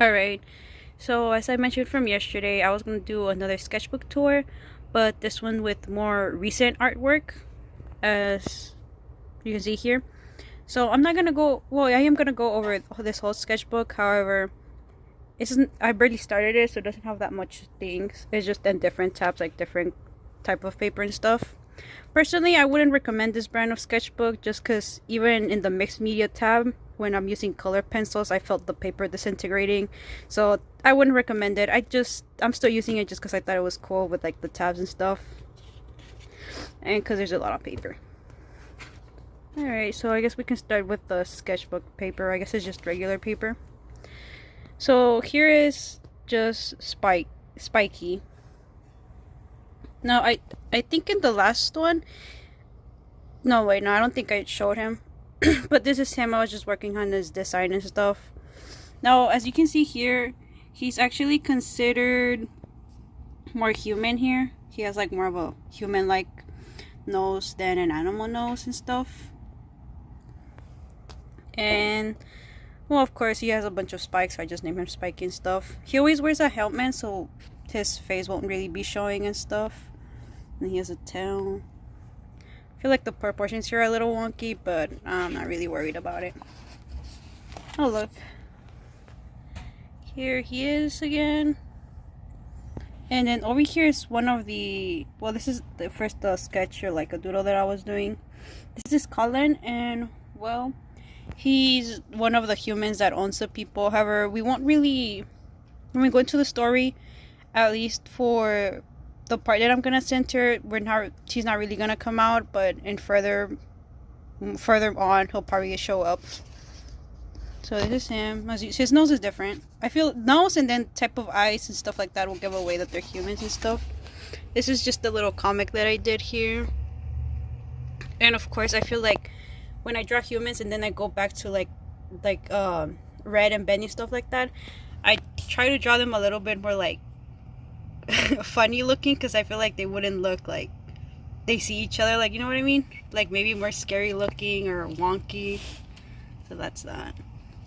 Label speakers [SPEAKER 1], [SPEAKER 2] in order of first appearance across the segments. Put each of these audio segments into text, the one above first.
[SPEAKER 1] Alright, so as I mentioned from yesterday, I was going to do another sketchbook tour, but this one with more recent artwork, as you can see here. So I'm not going to go, well, I am going to go over this whole sketchbook. However, I barely started it, so it doesn't have that much things. It's just in different tabs, like different type of paper and stuff. Personally, I wouldn't recommend this brand of sketchbook just because even in the mixed media tab, when I'm using color pencils, I felt the paper disintegrating. So I wouldn't recommend it. I'm still using it just because I thought it was cool with like the tabs and stuff. And because there's a lot of paper. Alright, so I guess we can start with the sketchbook paper. I guess it's just regular paper. So here is just Spiky. Now I think in the last one, no wait, no, I don't think I showed him. But this is him. I was just working on his design and stuff. Now as you can see here, he's actually considered more human here. He has like more of a human-like nose than an animal nose and stuff. And well, of course he has a bunch of spikes, so I just named him Spike and stuff. He always wears a helmet, so his face won't really be showing and stuff. And he has a tail. I feel like the proportions here are a little wonky, but I'm not really worried about it. Oh look, here he is again. And then over here is one of the, well, this is the first sketch or like a doodle that I was doing. This is Colin, and well, he's one of the humans that owns the people. However, we won't really, when we go into the story, at least for the part that I'm gonna center, he's not really gonna come out, but in further on he'll probably show up. So this is him. His nose is different. I feel nose and then type of eyes and stuff like that will give away that they're humans and stuff. This is just a little comic that I did here. And of course I feel like when I draw humans and then I go back to like Red and Benny, stuff like that, I try to draw them a little bit more like funny looking, because I feel like they wouldn't look like they see each other, like, you know what I mean, like maybe more scary looking or wonky. So that's that.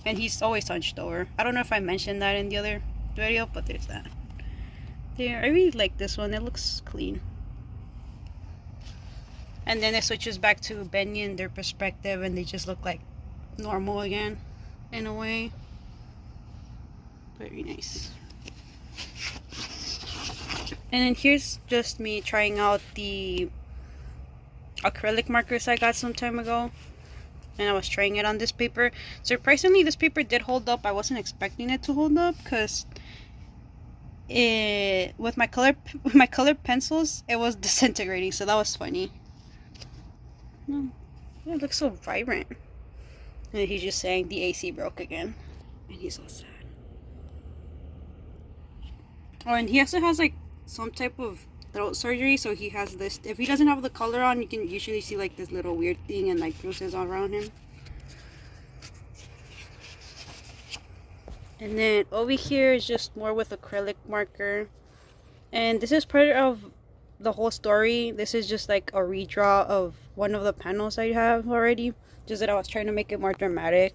[SPEAKER 1] And he's always hunched over. I don't know if I mentioned that in the other video, but there's that there. I really like this one. It looks clean. And then it switches back to Benny and their perspective, and they just look like normal again in a way. Very nice. And then here's just me trying out the acrylic markers I got some time ago, and I was trying it on this paper. Surprisingly, this paper did hold up. I wasn't expecting it to hold up, because with my colored pencils, it was disintegrating, so that was funny. Yeah, it looks so vibrant. And he's just saying the AC broke again, and he's so sad. Oh, and he also has like some type of throat surgery, so he has this. If he doesn't have the color on, you can usually see like this little weird thing and like bruises all around him. And then over here is just more with acrylic marker, and this is part of the whole story. This is just like a redraw of one of the panels I have already, just that I was trying to make it more dramatic.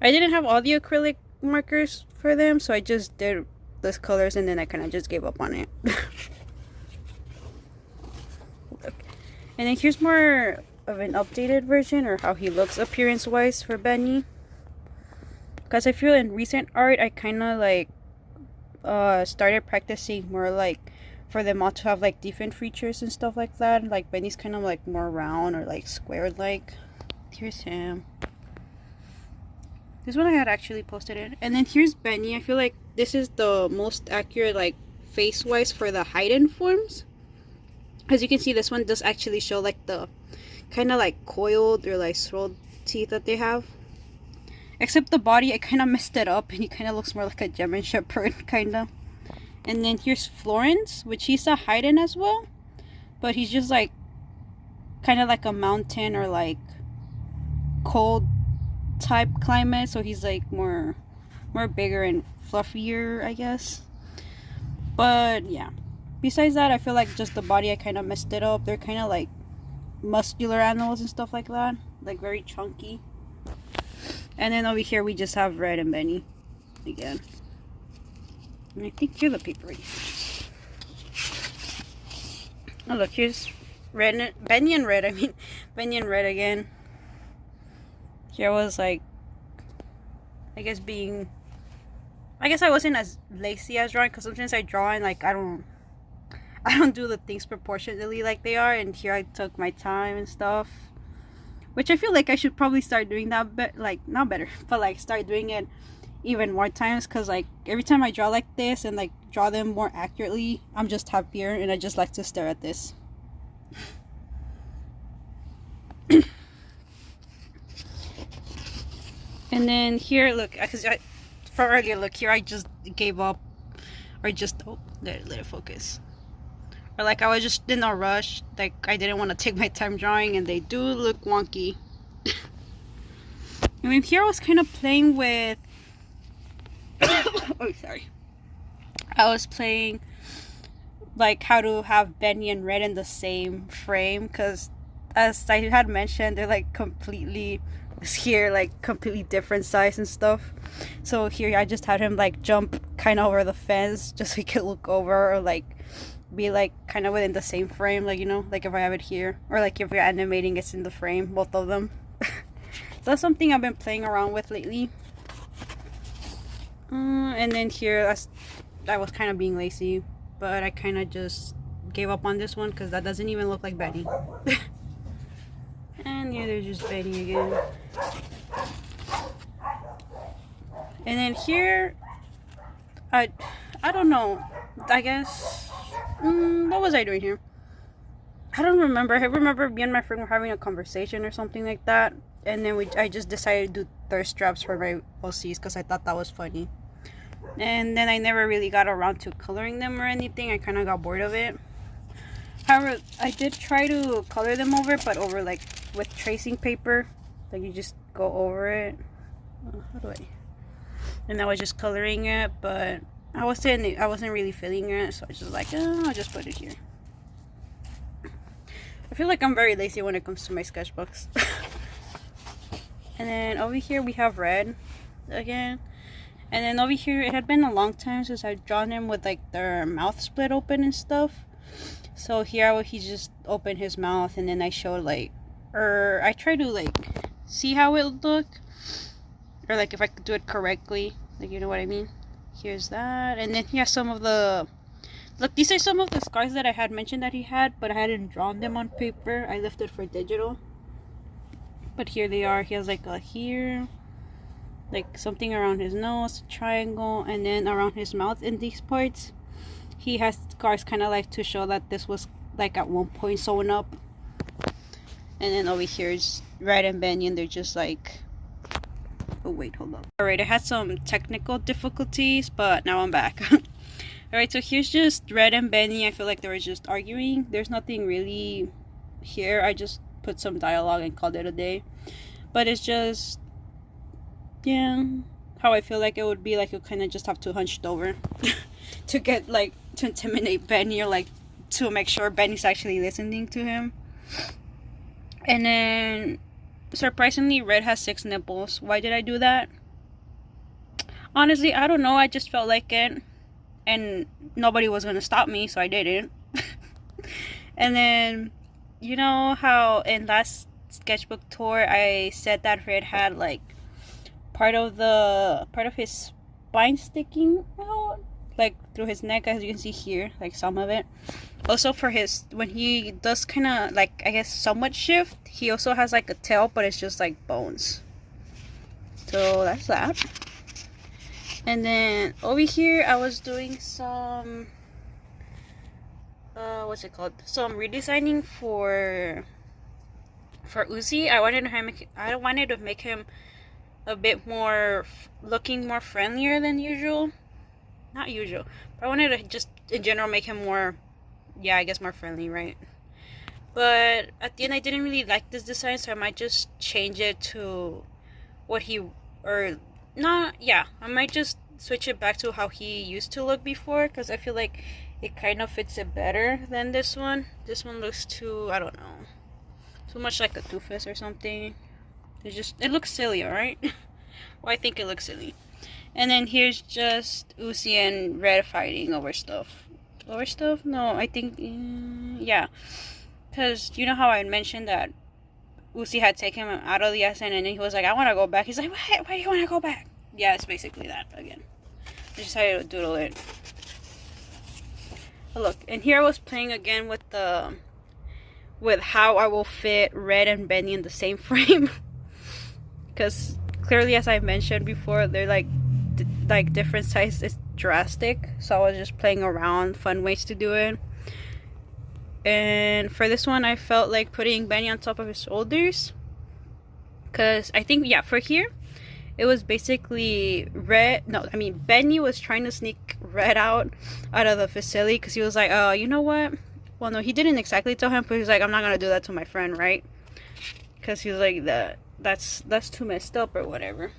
[SPEAKER 1] I didn't have all the acrylic markers for them, so I just did those colors, and then I kind of just gave up on it. Look. And then here's more of an updated version, or how he looks appearance wise for Benny, because I feel in recent art I kind of like started practicing more like for them all to have like different features and stuff like that. Like Benny's kind of like more round or like squared like. Here's him. This one I had actually posted it. And then here's Benny. I feel like this is the most accurate like face wise for the heightened forms. As you can see, this one does actually show like the kind of like coiled or like swirled teeth that they have. Except the body, I kind of messed it up, and he kind of looks more like a German Shepherd, kind of. And then here's Florence, which he's a heightened as well, but he's just like kind of like a mountain or like cold type climate, so he's like more bigger and fluffier, I guess. But yeah, besides that, I feel like just the body, I kind of messed it up. They're kind of like muscular animals and stuff like that, like very chunky. And then over here we just have Red and Benny again. And I think here the paper is. Oh look, here's Red, Benny and Red. I mean, Benny and Red again. Here was like, I guess I wasn't as lazy as drawing, because sometimes I draw and like I don't do the things proportionately like they are, and here I took my time and stuff, which I feel like I should probably start doing that, but like not better, but like start doing it even more times, because like every time I draw like this and like draw them more accurately, I'm just happier, and I just like to stare at this. And then here, look, because from earlier, look here, I just gave up, or just, oh, let it focus. Or like I was just in a rush, like I didn't want to take my time drawing, and they do look wonky. I mean, here I was kind of playing with, oh, sorry. I was playing like how to have Benny and Red in the same frame, because as I had mentioned, they're like completely, here like completely different size and stuff. So here I just had him like jump kind of over the fence just so he could look over, or like be like kind of within the same frame, like, you know, like if I have it here, or like if you're animating it's in the frame, both of them. So that's something I've been playing around with lately. And then here I was kind of being lazy, but I kind of just gave up on this one because that doesn't even look like Betty. And yeah, there's just Betty again. And then here, I don't know, I guess, what was I doing here? I don't remember. I remember me and my friend were having a conversation or something like that, and then I just decided to do thirst traps for my OCs because I thought that was funny. And then I never really got around to coloring them or anything. I kind of got bored of it. However, I did try to color them over, but over like with tracing paper, like you just go over it. How do I? And I was just coloring it, but I wasn't really feeling it, so I was just like, oh, I'll just put it here. I feel like I'm very lazy when it comes to my sketchbooks. And then over here we have Red again. And then over here, it had been a long time since I've drawn him with like their mouth split open and stuff. So here he just opened his mouth, and then I showed like, or I tried to like see how it would look, or like if I could do it correctly, like, you know what I mean. Here's that. And then he has some of the, look, these are some of the scars that I had mentioned that he had, but I hadn't drawn them on paper. I left it for digital, but here they are. He has like a here, like something around his nose, a triangle, and then around his mouth in these parts he has scars, kind of like to show that this was like at one point sewn up. And then over here is Red and Benny, and they're just like, oh wait, hold up. Alright, I had some technical difficulties, but now I'm back. Alright, so here's just Red and Benny. I feel like they were just arguing. There's nothing really here. I just put some dialogue and called it a day. But it's just, yeah, how I feel like it would be, like you kind of just have to hunched over to get like to intimidate Benny, or like to make sure Benny's actually listening to him. And then surprisingly, Red has 6 nipples. Why did I do that? Honestly, I don't know. I just felt like it, and nobody was gonna stop me, so I did it. And then, you know how in last sketchbook tour I said that Red had like part of his spine sticking out, like through his neck, as you can see here, like some of it. Also for his, when he does kind of like, I guess, somewhat shift, he also has like a tail, but it's just like bones. So that's that. And then over here I was doing some what's it called, some redesigning for Uzi. I wanted to make him a bit more looking more friendlier than usual. Not usual, but I wanted to just in general make him more, yeah, I guess more friendly, right? But at the end I didn't really like this design, so I might just change it to what he, or not, yeah, I might just switch it back to how he used to look before, because I feel like it kind of fits it better than this one. This one looks too, I don't know, too much like a doofus or something. It looks silly, alright? Well, I think it looks silly. And then here's just Uzi and Red fighting over stuff. Over stuff? No, I think, yeah. Because you know how I mentioned that Uzi had taken him out of the SN and then he was like, I want to go back. He's like, why do you want to go back? Yeah, it's basically that again. I just decided to doodle it. Oh, look, and here I was playing again with how I will fit Red and Benny in the same frame. Because clearly, as I mentioned before, they're like different size. It's drastic. So I was just playing around, fun ways to do it. And for this one, I felt like putting Benny on top of his shoulders. Because I think, yeah, for here, it was basically Benny was trying to sneak Red out of the facility. Because he was like, oh, you know what? Well, no, he didn't exactly tell him. But he was like, I'm not going to do that to my friend, right? Because he was like, that's too messed up or whatever.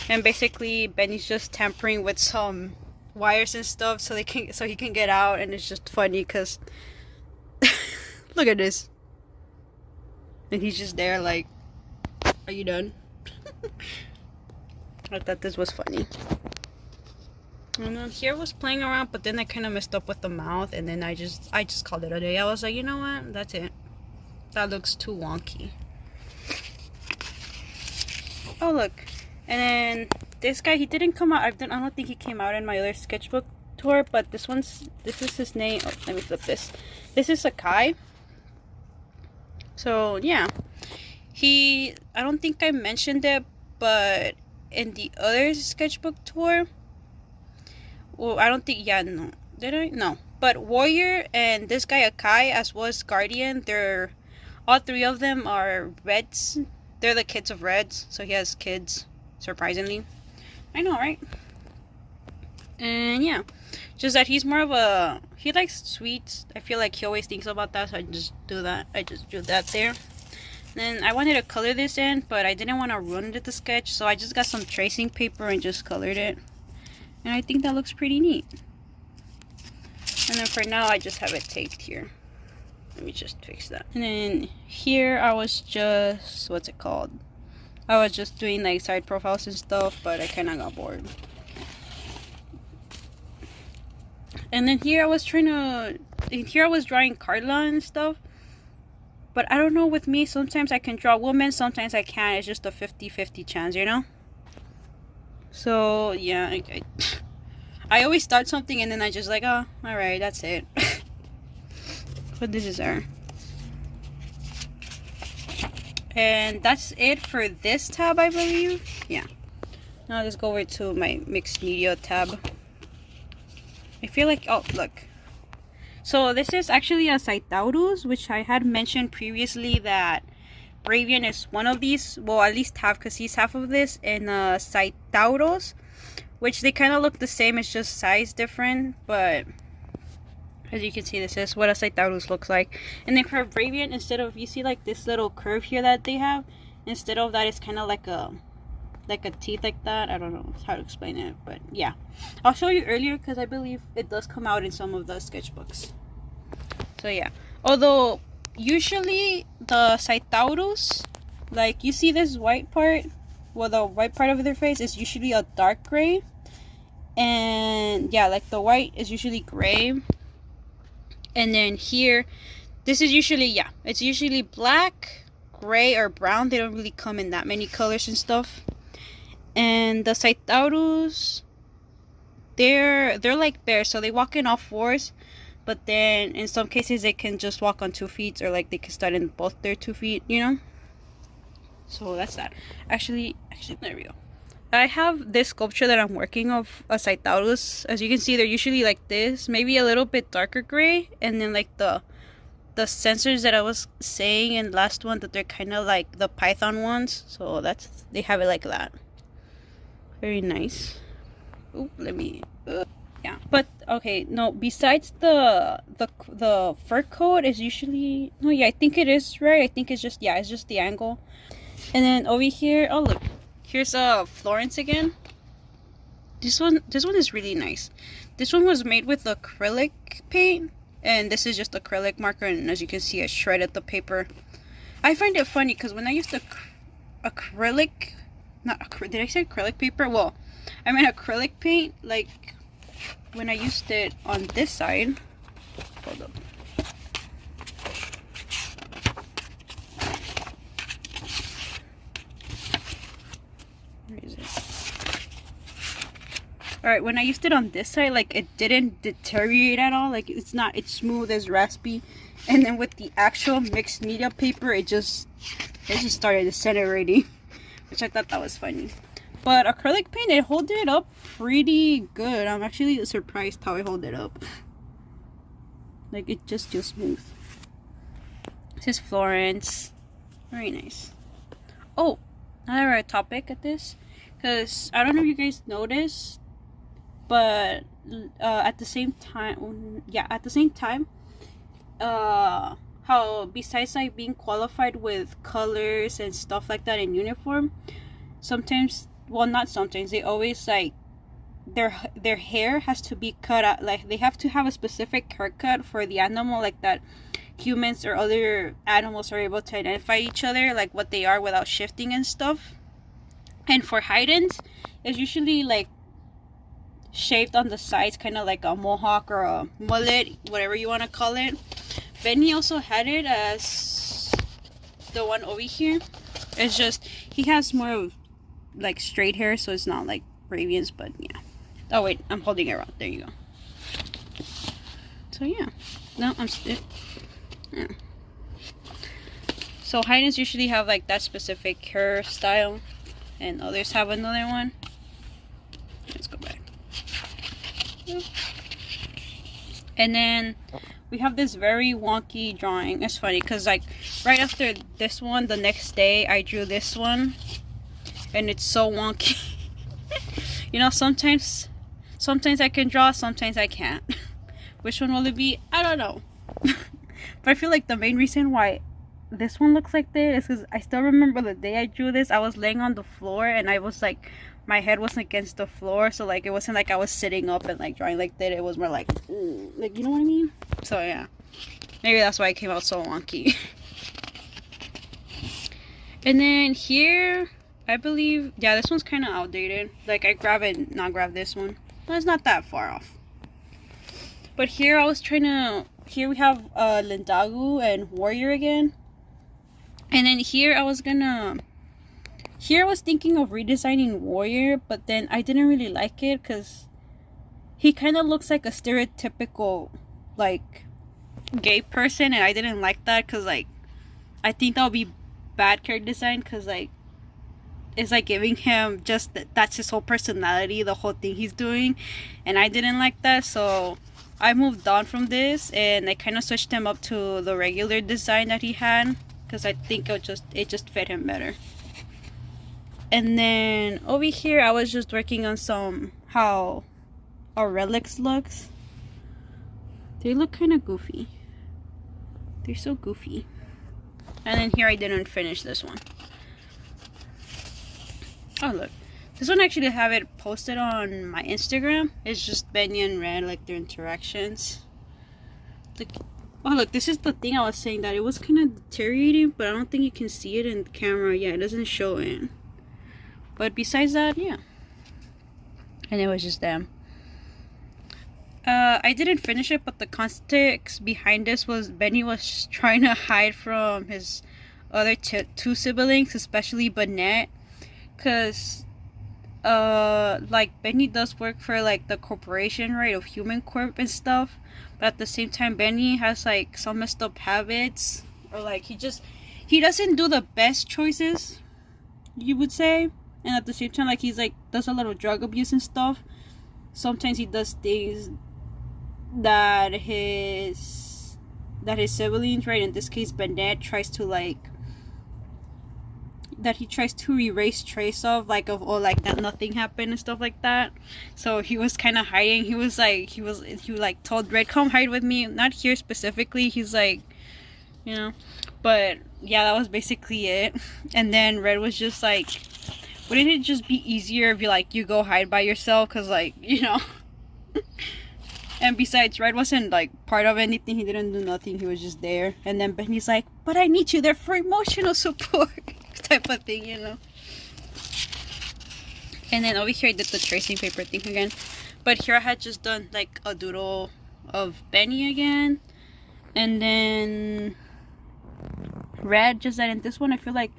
[SPEAKER 1] And basically, Benny's just tampering with some wires and stuff so he can get out. And it's just funny because... Look at this. And he's just there like, are you done? I thought this was funny. And then here I was playing around, but then I kind of messed up with the mouth, and then I just called it a day. I was like, you know what? That's it. That looks too wonky. Oh, look. And then this guy, he didn't come out. I don't think he came out in my other sketchbook tour, but this is his name. Oh, let me flip this. This is Sakai. So yeah, I don't think I mentioned it, but in the other sketchbook tour, well, I don't think, yeah, no, did I? No, but Warrior and this guy Akai, as well as Guardian, all three of them are Reds. They're the kids of Reds, so he has kids, surprisingly. I know, right? And yeah, just that he's more of he likes sweets. I feel like he always thinks about that, so I just do that. I just drew that there. Then I wanted to color this in, but I didn't want to ruin the sketch, so I just got some tracing paper and just colored it. And I think that looks pretty neat. And then for now, I just have it taped here. Let me just fix that. And then here I was just, what's it called? I was just doing like side profiles and stuff, but I kind of got bored. And then here I was drawing Carla and stuff. But I don't know, with me, sometimes I can draw women, sometimes I can't. It's just a 50-50 chance, you know? So, yeah, I always start something and then I just like, oh, alright, that's it. But this is her. And that's it for this tab, I believe. Yeah. Now let's go over to my mixed media tab. I feel like, oh, look. So this is actually a Saitaurus, which I had mentioned previously that Bravian is one of these. Well, at least half, because he's half of this. And Saitaurus, which they kind of look the same. It's just size different. But as you can see, this is what a Saitaurus looks like. And then for Bravian, instead of, you see like this little curve here that they have, instead of that, it's kind of like a teeth like that. I don't know how to explain it, but yeah, I'll show you earlier because I believe it does come out in some of the sketchbooks. So yeah, although usually the Saitaurus, like you see this white part, well, the white part of their face is usually a dark gray, and yeah, like the white is usually gray, and then here this is usually, yeah, it's usually black, gray, or brown. They don't really come in that many colors and stuff. And the Saitaurus, they're like bears, so they walk in all fours, but then in some cases they can just walk on 2 feet, or like they can start in both their 2 feet, you know. So that's that. Actually, there we go. I have this sculpture that I'm working of a Saitaurus. As you can see, they're usually like this, maybe a little bit darker gray, and then like the sensors that I was saying in last one, that they're kind of like the Python ones. So they have it like that. Very nice. Oh, let me. Yeah, but okay. No, besides the fur coat is usually, no, yeah, I think it is right. I think it's just, yeah, it's just the angle. And then over here, oh look, here's Florence again. This one is really nice. This one was made with acrylic paint, and this is just acrylic marker. And as you can see, I shredded the paper. I find it funny because when I used acrylic not acrylic, did I say acrylic paper? Well, I mean acrylic paint, like when I used it on this side. Hold up. Where is it? Alright, when I used it on this side, like it didn't deteriorate at all. Like it's smooth as raspy. And then with the actual mixed media paper, it just started disintegrating. Which I thought that was funny. But acrylic paint, it holds it up pretty good. I'm actually surprised how it holds it up. Like it just feels smooth. This is Florence. Very nice. Oh, another topic at this. Because I don't know if you guys noticed, but at the same time, how besides like being qualified with colors and stuff like that in uniform, sometimes, well, not sometimes, they always like their hair has to be cut out. Like they have to have a specific haircut for the animal, like that humans or other animals are able to identify each other, like what they are without shifting and stuff. And for Haydn's, it's usually like shaved on the sides, kind of like a mohawk or a mullet, whatever you want to call it. Benny also had it as the one over here. It's just he has more of like straight hair, so it's not like Bravian's, but yeah. Oh wait, I'm holding it wrong. There you go. So yeah, no, I'm still. Yeah. So Haydn's usually have like that specific hairstyle, and others have another one. Let's go back. And then we have this very wonky drawing. It's funny because like right after this one, the next day I drew this one, and it's so wonky. You know, sometimes I can draw, sometimes I can't. Which one will it be? I don't know. But I feel like the main reason why this one looks like this is because I still remember the day I drew this. I was laying on the floor and I was like, my head wasn't against the floor, so like it wasn't like I was sitting up and like drawing like that. It was more like you know what I mean? So yeah, maybe that's why it came out so wonky. And then here, I believe, yeah, this one's kind of outdated. Like I not grab this one, but it's not that far off. But here I was trying to, here we have Lindagu and Warrior again. And then here I was thinking of redesigning Warrior, but then I didn't really like it because he kind of looks like a stereotypical like gay person, and I didn't like that because like I think that would be bad character design, because like it's like giving him just that's his whole personality, the whole thing he's doing, and I didn't like that. So I moved on from this and I kind of switched him up to the regular design that he had, because I think it just fit him better. And then over here I was just working on how our relics looks. They look kind of goofy. They're so goofy. And then here I didn't finish this one. Oh look, this one actually have it posted on my Instagram. It's just Benny and Red, like their interactions. Like, oh look, this is the thing I was saying, that it was kind of deteriorating, but I don't think you can see it in the camera. Yeah, it doesn't show it. But besides that, yeah. And it was just them. I didn't finish it, but the context behind this was Benny was trying to hide from his other two siblings, especially Bennett, because like Benny does work for like the corporation, right, of Human Corp and stuff, but at the same time Benny has like some messed up habits, or like he doesn't do the best choices, you would say, and at the same time like he's like does a lot of drug abuse and stuff. Sometimes he does things that his siblings, right, in this case Bennett, tries to erase trace of, like, of, or like that nothing happened and stuff like that. So he was kind of hiding. He told Red, come hide with me, not here specifically, he's like, you know. But yeah, that was basically it. And then Red was just like, wouldn't it just be easier if you go hide by yourself, because like, you know. And besides, Red wasn't like part of anything, he didn't do nothing, he was just there. And then Benny's like, but I need you there for emotional support type of thing, you know. And then over here I did the tracing paper thing again. But here I had just done like a doodle of Benny again. And then Red, just that in this one I feel like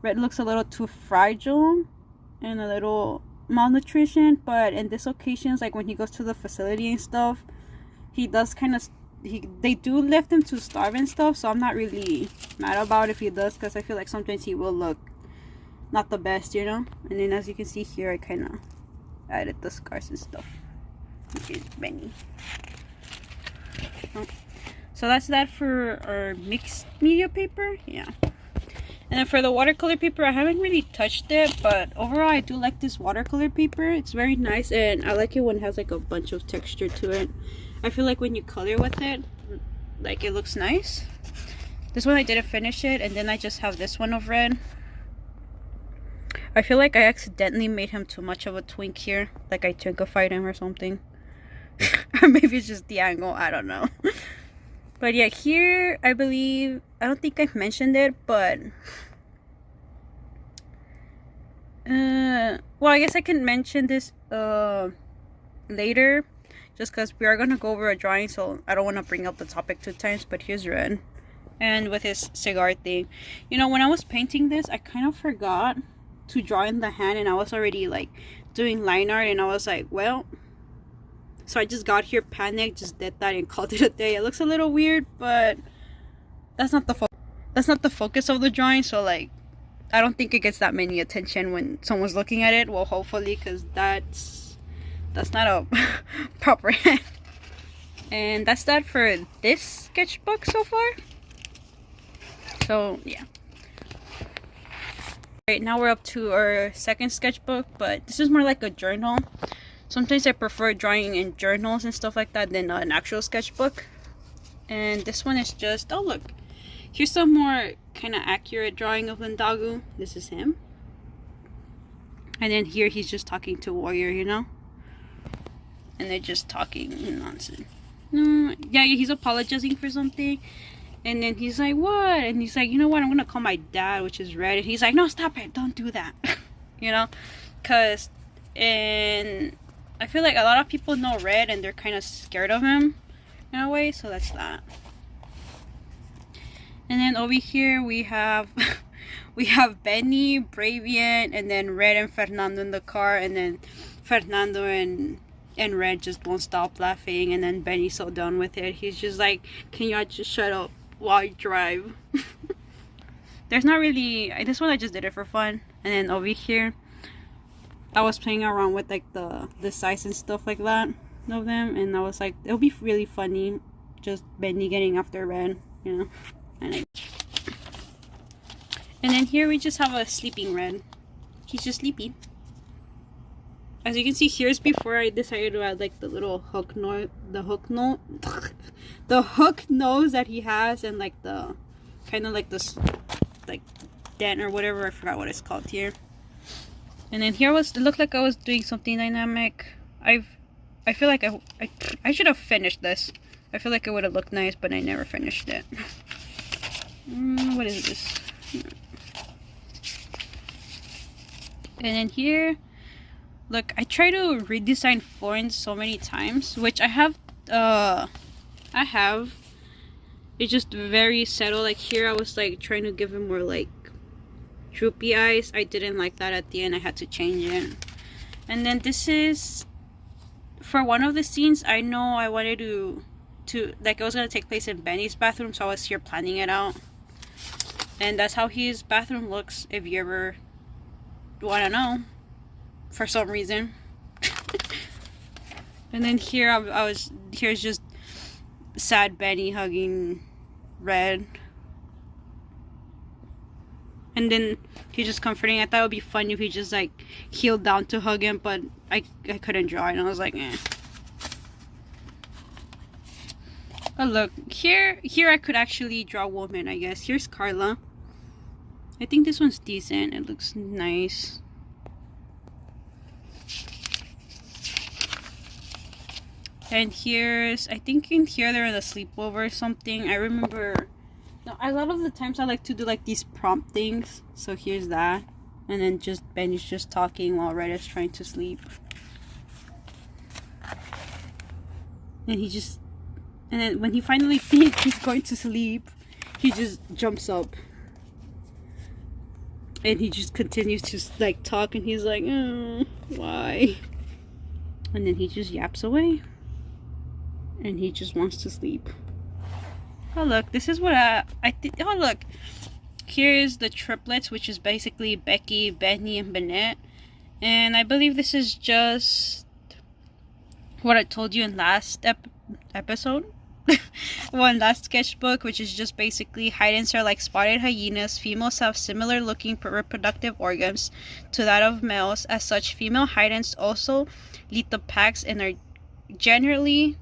[SPEAKER 1] Red looks a little too fragile and a little malnutrition. But in this occasions, like when he goes to the facility and stuff, he does kind of, they do lift him to starve and stuff. So I'm not really mad about if he does, because I feel like sometimes he will look not the best, you know. And then as you can see here, I kind of added the scars and stuff, which is Benny. Oh. So that's that for our mixed media paper. Yeah. And then for the watercolor paper, I haven't really touched it, but overall I do like this watercolor paper. It's very nice, and I like it when it has like a bunch of texture to it. I feel like when you color with it, like it looks nice. This one I didn't finish it, and then I just have this one of Red. I feel like I accidentally made him too much of a twink here, like I twinkified him or something. Or maybe it's just the angle, I don't know. But yeah, here I believe, I don't think I've mentioned it, but well, I guess I can mention this later, just because we are gonna go over a drawing, so I don't want to bring up the topic 2 times. But here's Red, and with his cigar thing, you know, when I was painting this, I kind of forgot to draw in the hand, and I was already like doing line art, and I was like, well, so I just got here, panicked, just did that and called it a day. It looks a little weird, but that's not the focus of the drawing. So like, I don't think it gets that many attention when someone's looking at it. Well, hopefully, because that's not a proper hand. And that's that for this sketchbook so far. So yeah. Right now we're up to our second sketchbook, but this is more like a journal. Sometimes I prefer drawing in journals and stuff like that than an actual sketchbook. And this one is just, oh look, here's some more kind of accurate drawing of Lindagu. This is him. And then here he's just talking to Warrior, you know. And they're just talking nonsense. Yeah, he's apologizing for something. And then he's like, what? And he's like, you know what, I'm gonna call my dad, which is Red. And he's like, no, stop it, don't do that. You know, because I feel like a lot of people know Red and they're kind of scared of him in a way, so that's that. And then over here we have we have Benny, Bravian, and then Red and Fernando in the car, and then Fernando and Red just won't stop laughing, and then Benny's so done with it. He's just like, can y'all just shut up while I drive? There's not really, this one I just did it for fun. And then over here I was playing around with like the size and stuff like that of them, and I was like, it'll be really funny just Benny getting after Red, you know. And then here we just have a sleeping Red. He's just sleepy. As you can see, here's before I decided to add like the little hook nose, the hook nose that he has, and like the kind of like this like dent or whatever, I forgot what it's called here. And then here it looked like I was doing something dynamic. I feel like I should have finished this. I feel like it would have looked nice, but I never finished it. What is this? And then here, look, I try to redesign Florence so many times, which I have. It's just very subtle. Like here, I was like trying to give him more like droopy eyes. I didn't like that at the end. I had to change it. And then this is for one of the scenes. I know I wanted to like, it was gonna take place in Benny's bathroom, so I was here planning it out. And that's how his bathroom looks, if you ever want to know, for some reason. And then here here's just sad Benny hugging Red. And then he's just comforting. I thought it would be fun if he just like heeled down to hug him, but I couldn't draw it, and I was like, eh. Oh look, here I could actually draw a woman, I guess. Here's Carla. I think this one's decent. It looks nice. And here's, I think in here they're in a sleepover or something. I remember, no, a lot of the times I like to do like these prompt things. So here's that. And then just Benny's just talking while Red is trying to sleep. And then when he finally thinks he's going to sleep, he just jumps up. And he just continues to like talk, and he's like, oh, why? And then he just yaps away. And he just wants to sleep. Oh look, this is what I think. Oh look, here's the triplets, which is basically Becky, Benny, and Bennett. And I believe this is just what I told you in last episode. Last sketchbook, which is just basically hydens are like spotted hyenas. Females have similar looking reproductive organs to that of males. As such, female hydens also lead the packs and are generally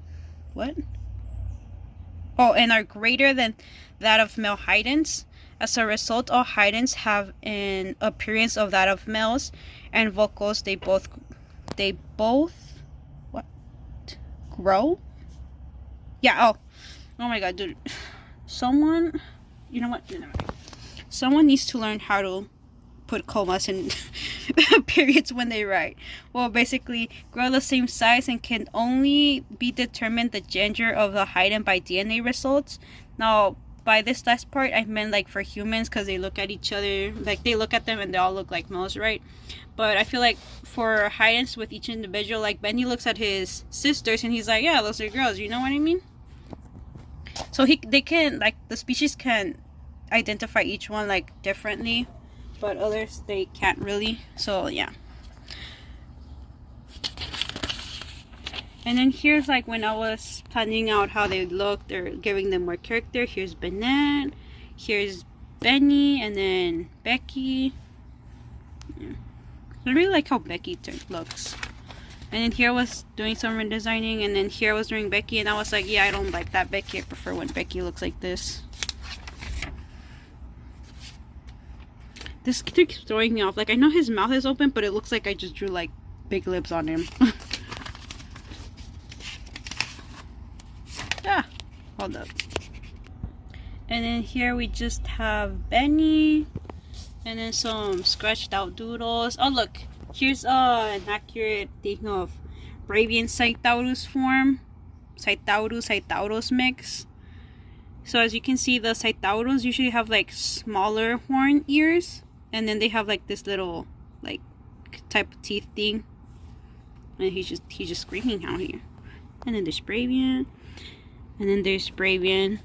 [SPEAKER 1] and are greater than that of male hydens. As a result, all hydens have an appearance of that of males, and vocals they both grow. Yeah. Oh my god, dude. Someone, you know what? Someone needs to learn how to put commas and periods when they write. Well, basically, grow the same size and can only be determined the gender of the hyden by DNA results. Now, by this last part, I meant like for humans, because they look at each other, like they look at them and they all look like males, right? But I feel like for hydens with each individual, like Benny looks at his sisters and he's like, yeah, those are girls, you know what I mean? So they can, like, the species can identify each one like differently, but others they can't really. So yeah. And then here's like when I was planning out how they look, they're giving them more character. Here's Bennett, here's Benny, and then Becky. Yeah. I really like how Becky looks. And then here I was doing some redesigning, and then here I was doing Becky, and I was like, yeah, I don't like that Becky. I prefer when Becky looks like this. This keeps throwing me off. Like, I know his mouth is open, but it looks like I just drew like big lips on him. Ah, hold up. And then here we just have Benny, and then some scratched out doodles. Oh look, here's an accurate thing of Bravian Cytaurus form. Cytaurus mix. So as you can see, the Cytaurus usually have like smaller horn ears, and then they have like this little like type of teeth thing. And he's just screaming out here. And then there's Bravian. And then there's Bravian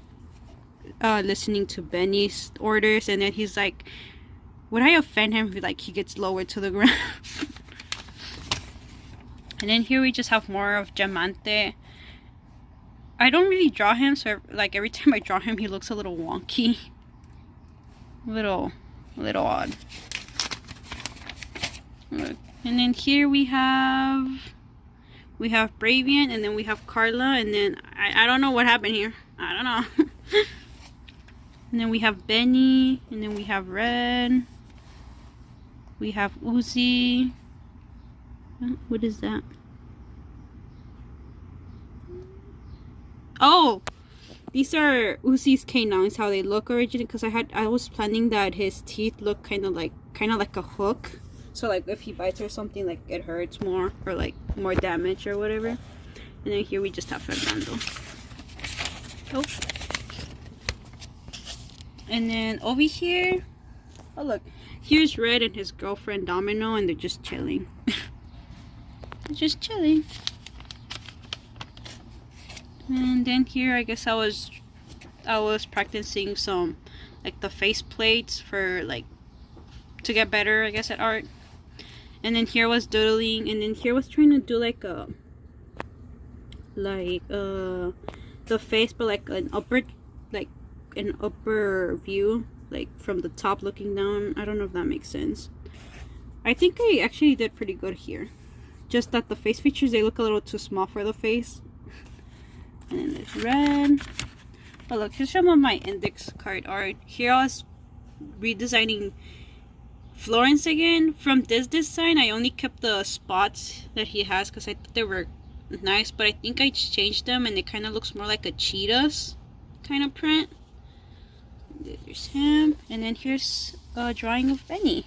[SPEAKER 1] listening to Benny's orders, and then he's like, would I offend him if like he gets lowered to the ground? And then here we just have more of Diamante. I don't really draw him, so like every time I draw him he looks a little wonky. A little odd. Look. And then here we have Bravian, and then we have Carla, and then I don't know what happened here. I don't know. And then we have Benny, and then we have Red. We have Uzi. What is that? Oh, these are Uzi's canines, how they look originally, because I was planning that his teeth look kind of like a hook. So like if he bites or something, like it hurts more, or like more damage or whatever. And then here we just have Fernando. Oh. And then over here, oh look, here's Red and his girlfriend Domino, and they're just chilling. They're just chilling. And then here, I guess I was practicing some like the face plates for like to get better, I guess, at art. And then here was doodling, and then here was trying to do like the face, but like an upper view, like from the top looking down. I don't know if that makes sense. I think I actually did pretty good here. Just that the face features, they look a little too small for the face. And then there's Red. Oh look, here's some of my index card art. Here I was redesigning Florence again. From this design, I only kept the spots that he has because I thought they were nice, but I think I changed them and it kind of looks more like a cheetah's kind of print. There's him, and then here's a drawing of Benny.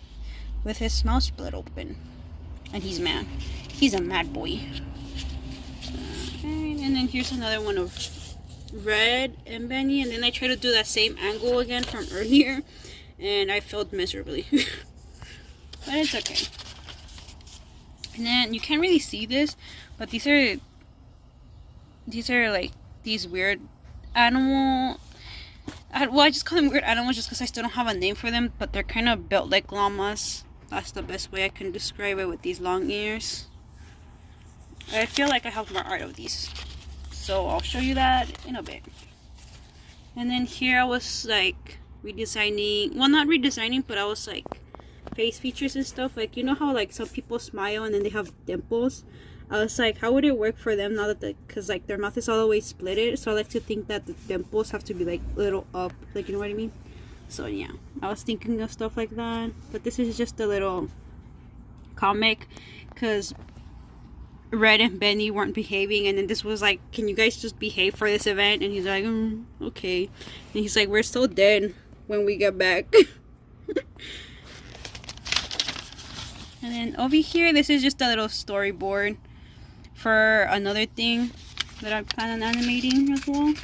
[SPEAKER 1] with his mouth split open. And he's mad. He's a mad boy. And then here's another one of Red and Benny. And then I try to do that same angle again from earlier. And I failed miserably. But it's okay. And then you can't really see this. But these are like these weird animal... well, I just call them weird animals just because I still don't have a name for them. But they're kind of built like llamas. That's the best way I can describe it, with these long ears. I feel like I have more art of these, so I'll show you that in a bit. And then here I was like redesigning, well, not redesigning, but I was like face features and stuff. Like, you know how like some people smile and then they have dimples? I was like, how would it work for them now that because like their mouth is all the way splitted? So I like to think that the dimples have to be like a little up, like, you know what I mean? So yeah, I was thinking of stuff like that. But this is just a little comic because Red and Benny weren't behaving, and then this was like, can you guys just behave for this event? And he's like, okay. And he's like, we're still dead when we get back. And then over here, this is just a little storyboard for another thing that I plan on animating as well.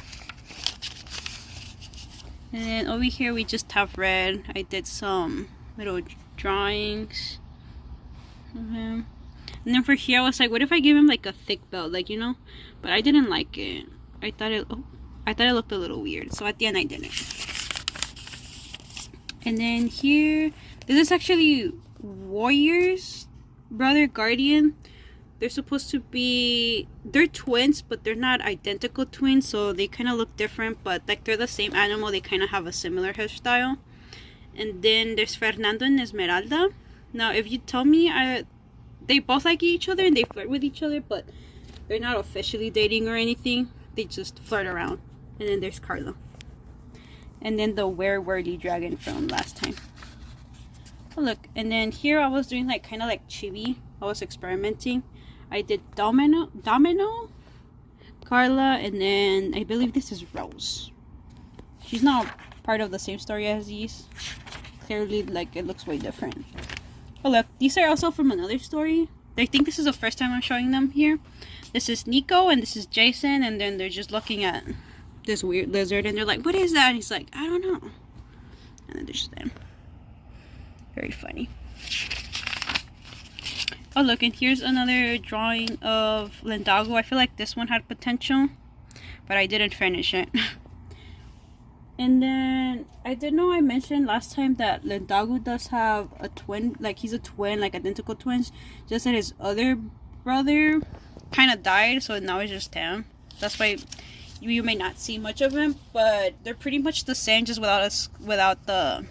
[SPEAKER 1] And then over here we just have Red. I did some little drawings of him. And then for here I was like, what if I give him like a thick belt, like, you know? But I didn't like it. I thought it looked a little weird. So at the end I didn't. And then here, this is actually Warrior's brother Guardian. They're supposed to be, they're twins, but they're not identical twins, so they kind of look different, but like they're the same animal. They kind of have a similar hairstyle. And then there's Fernando and Esmeralda. Now if you tell me they both like each other and they flirt with each other, but they're not officially dating or anything, they just flirt around. And then there's Carla. And then the Werewoldy dragon from last time. Oh look, and then here I was doing like kind of like chibi. I was experimenting. I did Domino, Carla, and then I believe this is Rose. She's not part of the same story as these. Clearly, like, it looks way different. Oh look, these are also from another story. I think this is the first time I'm showing them here. This is Nico and this is Jason, and then they're just looking at this weird lizard and they're like, what is that? And he's like, I don't know. And then there's them. Very funny. Oh look, and here's another drawing of Lendago. I feel like this one had potential, but I didn't finish it. And then I did know I mentioned last time that Lendago does have a twin, like he's a twin, like identical twins, just that his other brother kind of died, so now it's just him. That's why you may not see much of him, but they're pretty much the same, just without the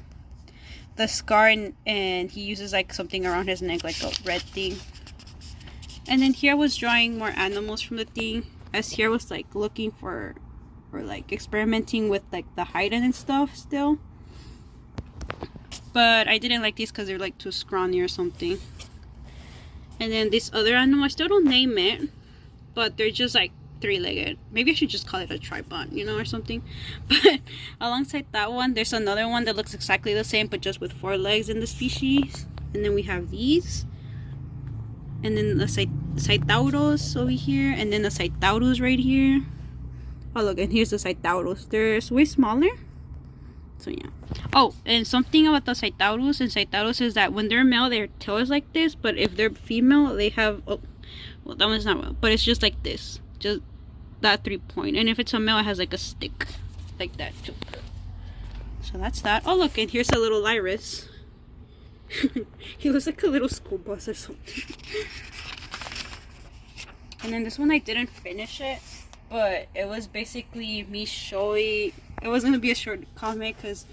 [SPEAKER 1] scar, and he uses like something around his neck, like a red thing. And then here I was drawing more animals from the thing, as here I was like looking for, or like experimenting with like the height and stuff still. But I didn't like these because they're like too scrawny or something. And then this other animal, I still don't name it, but they're just like three-legged. Maybe I should just call it a tripod, you know, or something. But alongside that one, there's another one that looks exactly the same, but just with 4 legs in the species. And then we have these, and then the Cytaurus over here, and then the Cytaurus right here. Oh look, and here's the Cytaurus. They're way smaller. So yeah. Oh, and something about the Cytaurus and Cytaurus is that when they're male, their tail is like this, but if they're female, they have, oh, well, that one's not well, but it's just like this. Just that 3-point, and if it's a male, it has like a stick like that too. So that's that. Oh look, and here's a little Lyrus. He looks like a little school bus or something. And then this one I didn't finish it, but it was basically me showing, it was gonna be a short comic because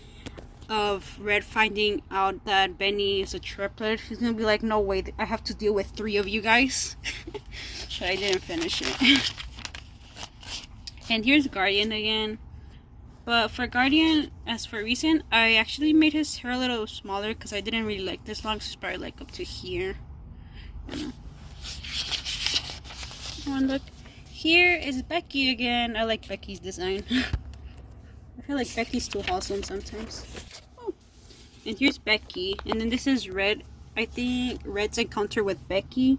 [SPEAKER 1] of Red finding out that Benny is a triplet. He's gonna be like, no way, I have to deal with 3 of you guys. But I didn't finish it. And here's Guardian again. But for Guardian, as for recent, I actually made his hair a little smaller because I didn't really like this long, so it's probably like up to here. You know. Oh, and look, here is Becky again. I like Becky's design. I feel like Becky's too wholesome sometimes. Oh. And here's Becky, and then this is Red I think Red's encounter with Becky.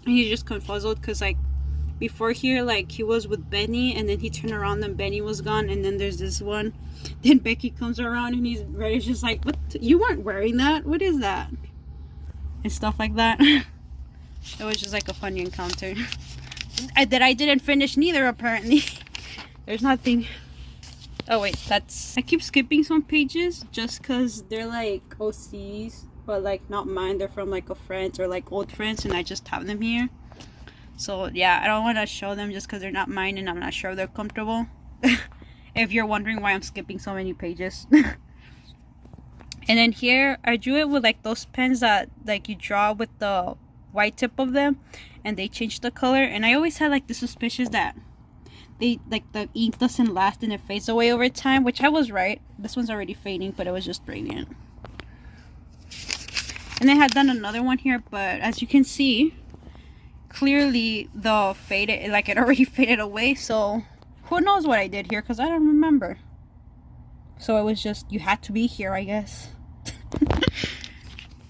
[SPEAKER 1] And he's just confuzzled because like before here, like he was with Benny and then he turned around and Benny was gone, and then there's this one. Then Becky comes around and Red's just like, what? You weren't wearing that? What is that? And stuff like that. It was just like a funny encounter. That I didn't finish neither apparently. There's nothing. Oh wait, that's... I keep skipping some pages just because they're like OCs, but like not mine. They're from like a friend or like old friends, and I just have them here. So yeah, I don't want to show them just because they're not mine and I'm not sure they're comfortable. If you're wondering why I'm skipping so many pages. And then here I drew it with like those pens that like you draw with the white tip of them and they change the color. And I always had like the suspicion that they like the ink doesn't last and it fades away over time, which I was right. This one's already fading, but it was just brilliant. And I had done another one here, but as you can see, clearly the faded, like it already faded away. So who knows what I did here, because I don't remember. So it was just, you had to be here, I guess.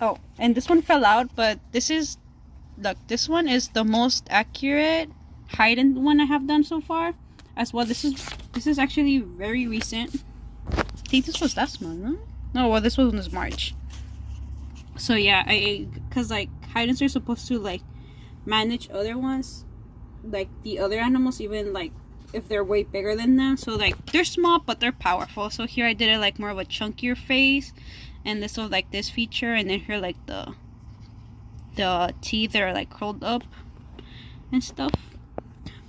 [SPEAKER 1] Oh, and this one fell out, but this is, look, this one is the most accurate heightened one I have done so far. As well, this is actually very recent. I think this was last month, huh? No, well, this one was March. So yeah, because like heightens are supposed to like manage other ones, like the other animals, even like if they're way bigger than them. So like they're small but they're powerful. So here I did it like more of a chunkier face, and this was like this feature, and then here like the teeth that are like curled up and stuff.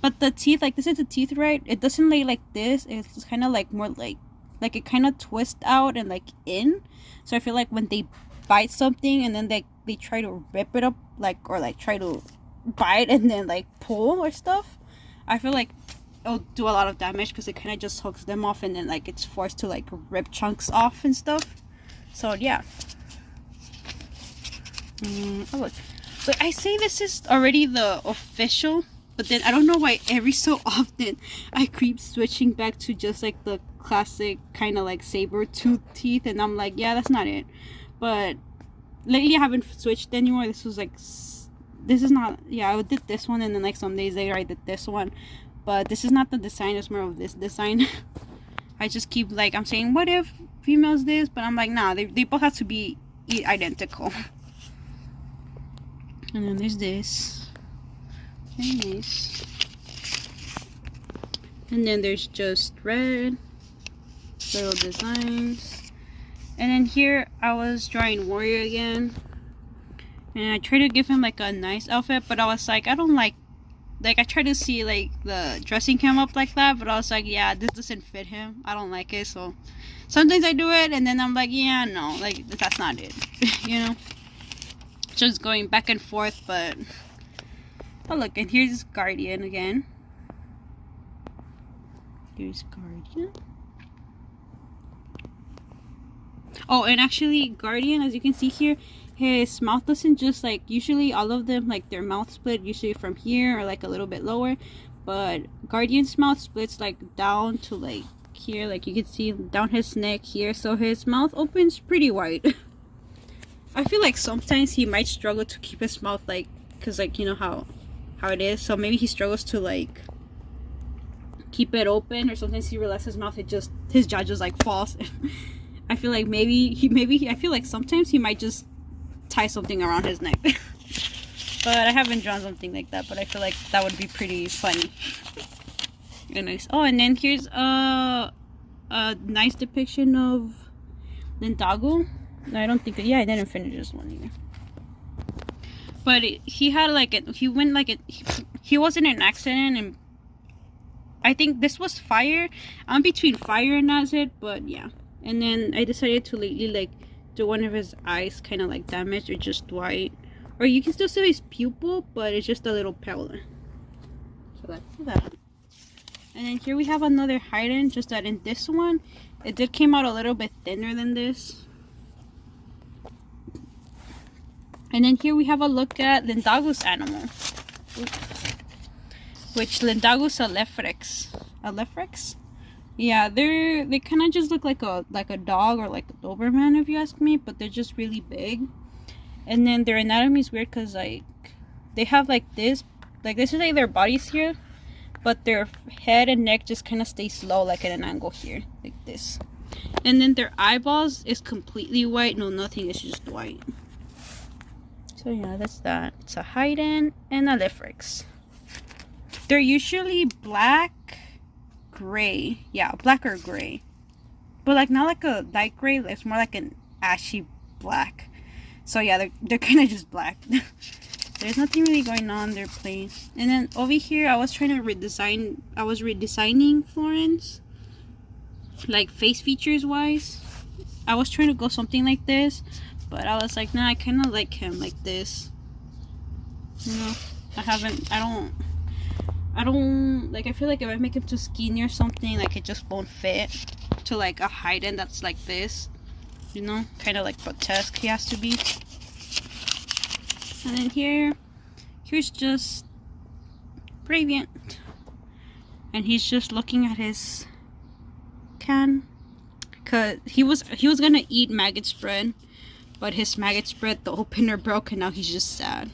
[SPEAKER 1] But the teeth, like this is the teeth, right? It doesn't lay like this. It's kind of like more like it kind of twists out and like in. So I feel like when they bite something and then they try to rip it up, like, or like try to bite and then like pull or stuff, I feel like it'll do a lot of damage because it kind of just hooks them off, and then like it's forced to like rip chunks off and stuff. So yeah. Oh look, so I say this is already the official, but then I don't know why every so often I keep switching back to just like the classic kind of like saber tooth teeth, and I'm like, yeah, that's not it. But lately I haven't switched anymore. This was like, this is not, yeah, I did this one, and then like some days later I did this one, but this is not the design. It's more of this design. I just keep like, I'm saying, what if females this, but I'm like, nah, they both have to be identical. And then there's this and this, and then there's just red little designs. And then here I was drawing Warrior again, and I tried to give him like a nice outfit, but I was like, I don't like I tried to see like the dressing came up like that, but I was like, yeah, this doesn't fit him. I don't like it. So sometimes I do it, and then I'm like, yeah, no, like that's not it. You know, just going back and forth. But oh look, and here's Guardian again. Here's Guardian. Oh, and actually Guardian, as you can see here, his mouth doesn't just like, usually all of them like their mouth split usually from here or like a little bit lower, but Guardian's mouth splits like down to like here, like you can see down his neck here, so his mouth opens pretty wide. I feel like sometimes he might struggle to keep his mouth like, because like, you know how it is, so maybe he struggles to like keep it open, or sometimes he relaxes his mouth, his jaw just like falls. I feel like I feel like sometimes he might just tie something around his neck. But I haven't drawn something like that, but I feel like that would be pretty funny and nice. Oh, and then here's a nice depiction of Lindago. I don't think that, yeah, I didn't finish this one either. But he had like he was in an accident, and I think this was fire. I'm between fire and acid, but yeah. And then I decided to lately like do one of his eyes kind of like damaged, or just white, or you can still see his pupil, but it's just a little paler. So that's that. And then here we have another Haydn, just that in this one it did came out a little bit thinner than this. And then here we have a look at Lindago's animal. Oops. Which Lindago's Alephrex. Yeah, they kind of just look like a dog or like a Doberman if you ask me, but they're just really big. And then their anatomy is weird because like they have like this is like their bodies here, but their head and neck just kind of stay low, like at an angle here, like this. And then their eyeballs is completely white. No, nothing. It's just white. So yeah, that's that. It's a Haydn and a Lifrix. They're usually black, gray. Yeah, black or gray. But like not like a light gray. It's more like an ashy black. So yeah, they're kind of just black. There's nothing really going on their place. And then over here, I was trying to redesign. I was redesigning Florence, like face features wise. I was trying to go something like this, but I was like, nah, I kind of like him like this. You know, I don't like. I feel like if I make him too skinny or something, like it just won't fit to like a Haydn that's like this. You know, kind of like grotesque he has to be. And then here's just Bravient, and he's just looking at his can, cause he was gonna eat maggot spread, but his maggot spread, the opener broke, and now he's just sad.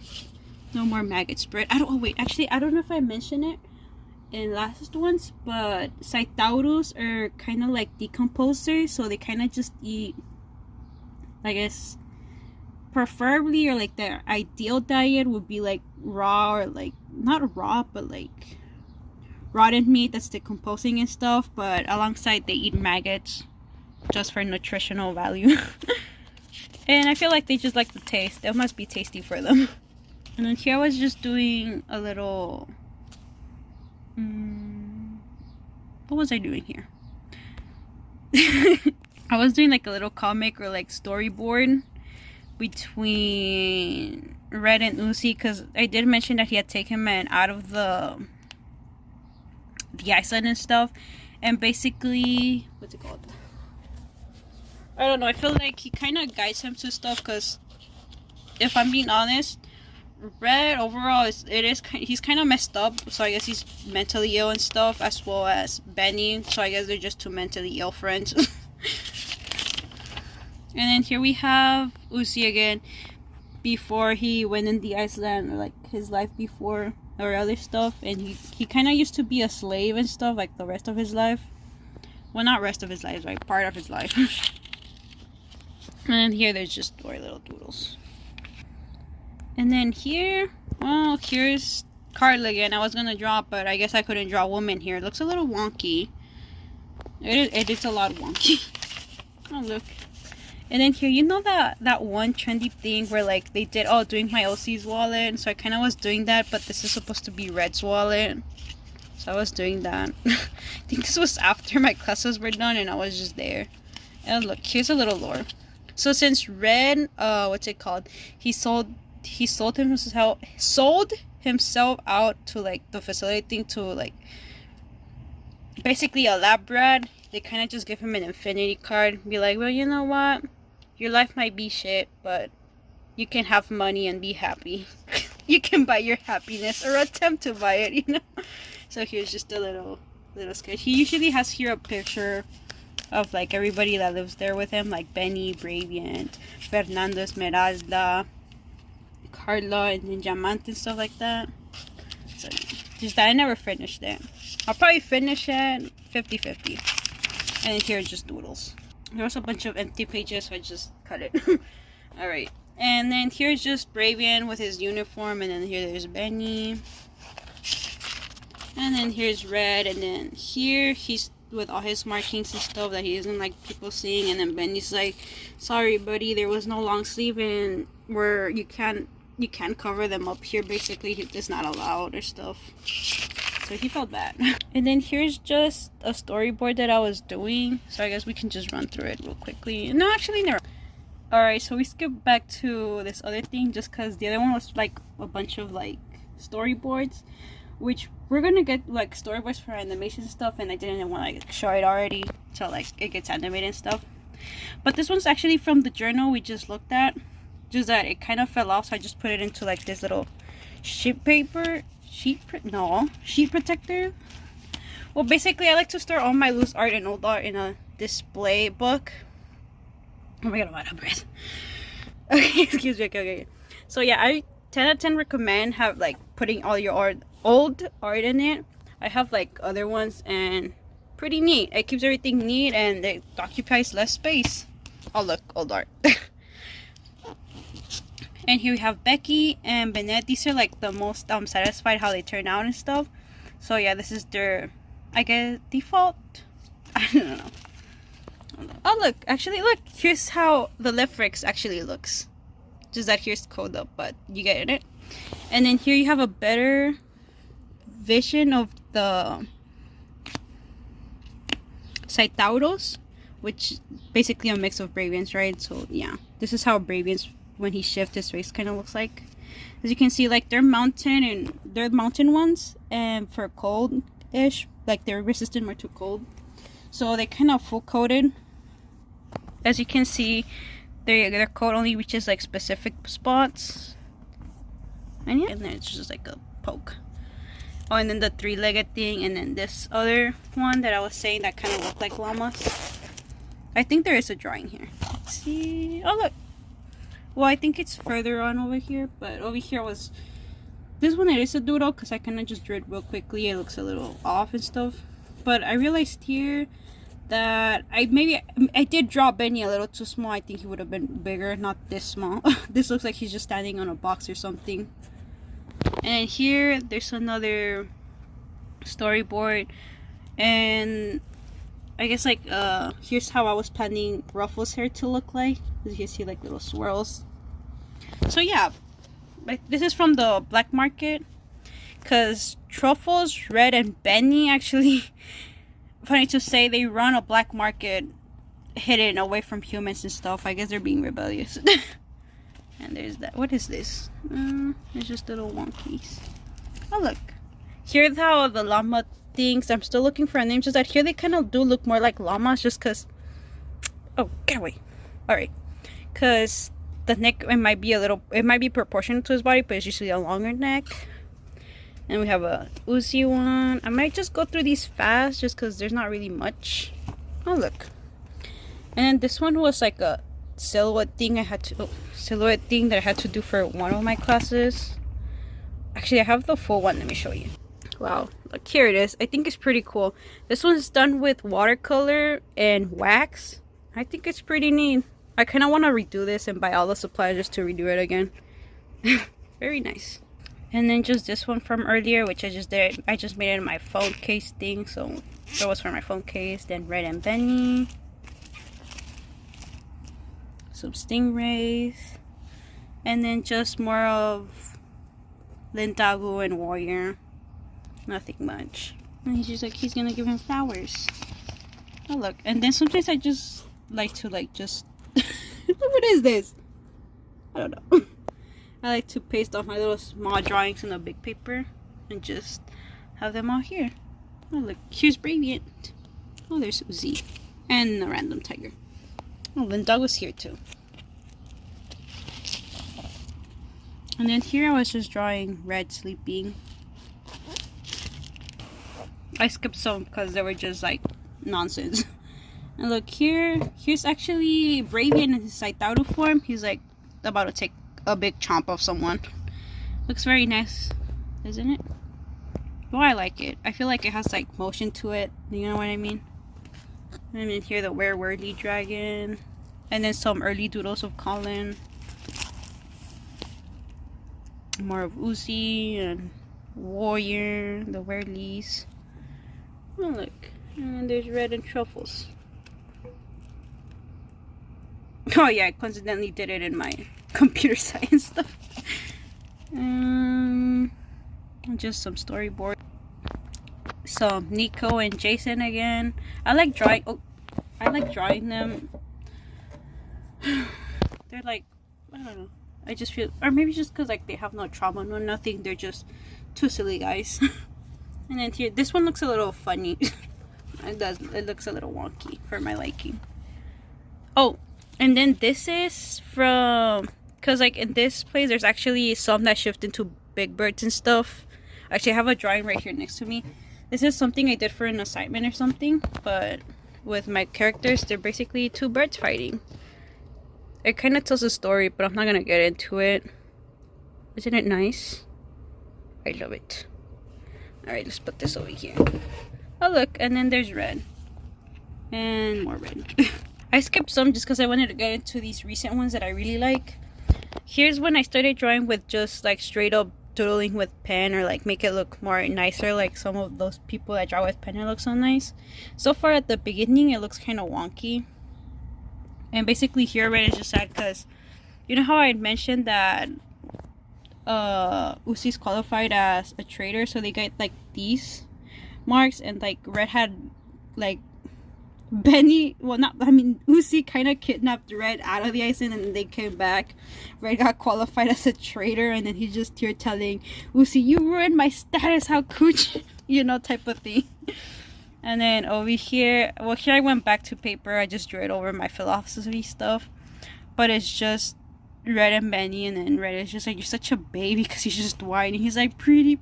[SPEAKER 1] No more maggot spread. I don't. Oh wait, actually, I don't know if I mentioned it in last ones, but Cytaurus are kind of like decomposers, so they kind of just eat, I guess, preferably, or like their ideal diet would be like raw, or like not raw but like rotten meat that's decomposing and stuff, but alongside they eat maggots just for nutritional value. And I feel like they just like the taste. That must be tasty for them. And then here I was just doing a little what was I doing here? I was doing like a little comic or like storyboard between Red and Uzi, because I did mention that he had taken him out of the Iceland and stuff, and basically, what's it called? I don't know. I feel like he kind of guides him to stuff, because if I'm being honest, Red overall he's kind of messed up, so I guess he's mentally ill and stuff, as well as Benny, so I guess they're just two mentally ill friends. And then here we have Uzi again, before he went in the Iceland, or like his life before, or other stuff, and he kind of used to be a slave and stuff, like the rest of his life. Well, not rest of his life, like part of his life. And then here there's just four little doodles. And then here, well, here's Carl again. I was gonna draw, but I guess I couldn't draw a woman here. It looks a little wonky. It is a lot wonky. Oh look. And then here, you know that one trendy thing where like they did, oh, doing my OC's wallet. So I kind of was doing that, but this is supposed to be Red's wallet. So I was doing that. I think this was after my classes were done and I was just there. And look, here's a little lore. So since Red, what's it called? He sold himself out to like the facility thing, to like basically a lab rat. They kind of just give him an infinity card, be like, well, you know what, your life might be shit, but you can have money and be happy. You can buy your happiness, or attempt to buy it, you know. So here's just a little sketch. He usually has here a picture of like everybody that lives there with him, like Benny, Bravient, Fernando, Esmeralda, Carla, and then Diamante and stuff like that. So just that I never finished it. I'll probably finish it 50-50. And here are just doodles. There was a bunch of empty pages, so I just cut it. Alright. And then here's just Bravient with his uniform, and then here there's Benny. And then here's Red, and then here he's with all his markings and stuff that he doesn't like people seeing, and then Benny's like, sorry buddy, there was no long sleeve, and where you can't cover them up here, basically it's not allowed or stuff. So he felt bad. And then here's just a storyboard that I was doing, so I guess we can just run through it real quickly. No, actually never. Alright, so we skip back to this other thing just because the other one was like a bunch of like storyboards, which we're gonna get like storyboards for animation and stuff, and I didn't want to like show it already till like it gets animated and stuff. But this one's actually from the journal we just looked at, just that it kind of fell off, so I just put it into like this little sheet protector, Well, basically, I like to store all my loose art and old art in a display book. Oh my god, I'm out of breath. Okay, excuse me. Okay. So yeah, I 10 out of 10 recommend have like putting all your old art in it. I have like other ones and pretty neat. It keeps everything neat and it occupies less space. Oh look, old art. And here we have Becky and Bennett. These are like the most satisfied how they turn out and stuff. So yeah, this is their, I guess, default. I don't know. Oh look, actually look, here's how the left Rix actually looks. Just that here's code up, but you get it. And then here you have a better vision of the Saitauros, which is basically a mix of Bravians, right? So yeah, this is how Bravians, when he shifts his race, kind of looks like. As you can see, like they're mountain ones, and for cold-ish, like they're resistant more to cold. So they kind of full coated. As you can see, their coat only reaches like specific spots. And yeah, and then it's just like a poke. Oh, and then the three-legged thing, and then this other one that I was saying that kind of looked like llamas. I think there is a drawing here. Let's see. Oh look. Well, I think it's further on over here, but over here was this one. It is a doodle because I kind of just drew it real quickly. It looks a little off and stuff, but I realized here that I did draw Benny a little too small. I think he would have been bigger, not this small. This looks like he's just standing on a box or something. And here there's another storyboard, and I guess like here's how I was planning Ruffles' hair to look like. As you can see, like little swirls. So yeah, like this is from the black market, because Truffles, Red, and Benny actually, funny to say, they run a black market hidden away from humans and stuff. I guess they're being rebellious. And there's that. What is this? It's just little wonkies. Oh look, here's how the llama things. I'm still looking for a name. Just that here they kind of do look more like llamas, just cause. Oh, get away! All right, cause the neck, it might be proportional to his body, but it's usually a longer neck. And we have a Uzi one. I might just go through these fast, just cause there's not really much. Oh look, and then this one was like a silhouette thing that I had to do for one of my classes. Actually, I have the full one. Let me show you. Wow, look, here it is. I think it's pretty cool. This one's done with watercolor and wax. I think it's pretty neat. I kind of want to redo this and buy all the supplies just to redo it again. Very nice. And then just this one from earlier, which I just did. I just made it in my phone case thing, so that was for my phone case. Then Red and Benny. Some stingrays. And then just more of Lindagu and Warrior. Nothing much. And he's just like, he's gonna give him flowers. Oh look. And then sometimes I just like to just what is this? I don't know. I like to paste off my little small drawings in a big paper and just have them all here. Oh look, here's Braviant. Oh, there's Uzi. And a random tiger. Oh, Linda was here too. And then here I was just drawing Red sleeping. I skipped some because they were just like nonsense. And look, here's actually Bravian in his Saitaru form. He's like about to take a big chomp of someone. Looks very nice, isn't it? Well, I like it. I feel like it has like motion to it. You know what I mean? And then here the Werewoldy dragon. And then some early doodles of Colin. More of Uzi and Warrior, the Werelies. Oh look, and then there's Red and Truffles. Oh yeah, I coincidentally did it in my computer science stuff. Just some storyboard. Some Nico and Jason again. I like drawing. Oh, I like drawing them. They're like, I don't know. I just feel, or maybe just because like they have no trauma, no nothing. They're just two silly guys. And then here, this one looks a little funny. It looks a little wonky for my liking. Oh, and then this is from, because like in this place there's actually some that shift into big birds and stuff. Actually, I have a drawing right here next to me. This is something I did for an assignment or something, but with my characters, they're basically two birds fighting. It kind of tells a story, but I'm not gonna get into it. Isn't it nice? I love it. Alright, let's put this over here. Oh look, and then there's red. And more red. I skipped some just because I wanted to get into these recent ones that I really like. Here's when I started drawing with just like straight up doodling with pen, or like make it look more nicer, like some of those people that draw with pen, it looks so nice. So far at the beginning it looks kind of wonky. And basically here red is just sad because you know how I had mentioned that Uzi's qualified as a traitor, so they get like these marks, and like red had like Benny, well not, I mean Uzi kind of kidnapped Red out of the island and they came back. Red got qualified as a traitor, and then he's just here telling Uzi, you ruined my status, how could you, you know, type of thing. And then over here, well here I went back to paper, I just drew it over my philosophy stuff, but it's just Red and Benny, and then Red is just like, you're such a baby, because he's just whining, he's like pretty.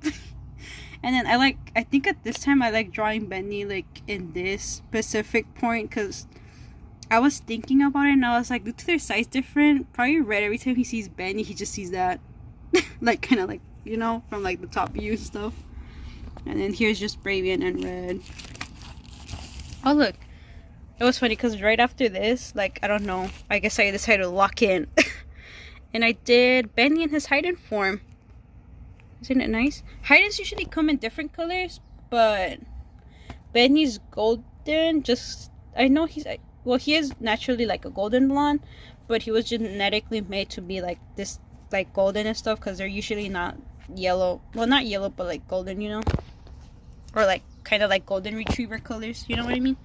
[SPEAKER 1] And then I think at this time I like drawing Benny like in this specific point, because I was thinking about it and I was like, due to their size different, probably Red, every time he sees Benny he just sees that like kind of like, you know, from like the top view and stuff. And then here's just Bravian and Red. Oh look, it was funny because right after this, like I don't know, I guess I decided to lock in and I did Benny in his hidden form. Isn't it nice? Hidens usually come in different colors, but Benny's golden. Just, I know he's, well, he is naturally like a golden blonde, but he was genetically made to be like this, like golden and stuff, because they're usually not yellow. Well, not yellow, but like golden, you know? Or like kind of like golden retriever colors, you know what I mean?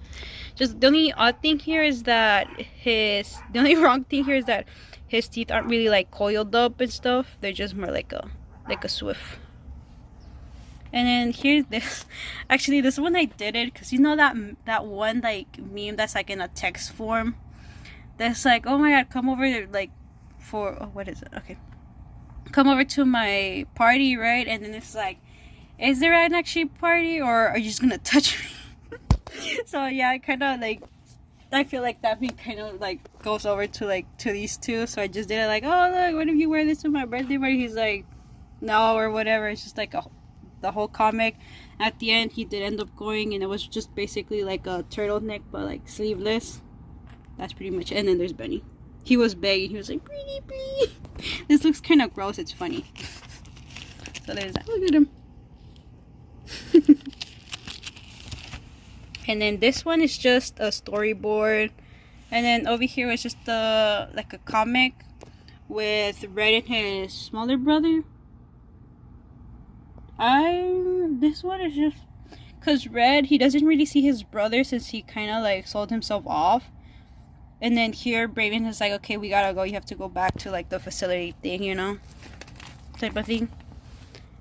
[SPEAKER 1] Just the only odd thing here is that the only wrong thing here is that his teeth aren't really like coiled up and stuff. They're just more like a swift. And then here's this. Actually, this one I did it because you know that one like meme that's like in a text form, that's like, oh my god, come over like for, oh, what is it? Okay, come over to my party, right? And then it's like, is there an actually party, or are you just gonna touch me? So yeah, I kind of like, I feel like that meme kind of like goes over to these two. So I just did it like, oh look, what if you wear this to my birthday party? He's like, no, or whatever. It's just like the whole comic. At the end he did end up going, and it was just basically like a turtleneck but like sleeveless. That's pretty much it. And then there's Benny. He was begging, he was like, pretty please. This looks kind of gross, it's funny. So there's that. Look at him. And then this one is just a storyboard, and then over here was just like a comic with Red and his smaller brother. This one is just because Red, he doesn't really see his brother since he kind of like sold himself off. And then here Braven is like, okay, we gotta go, you have to go back to like the facility thing, you know, type of thing.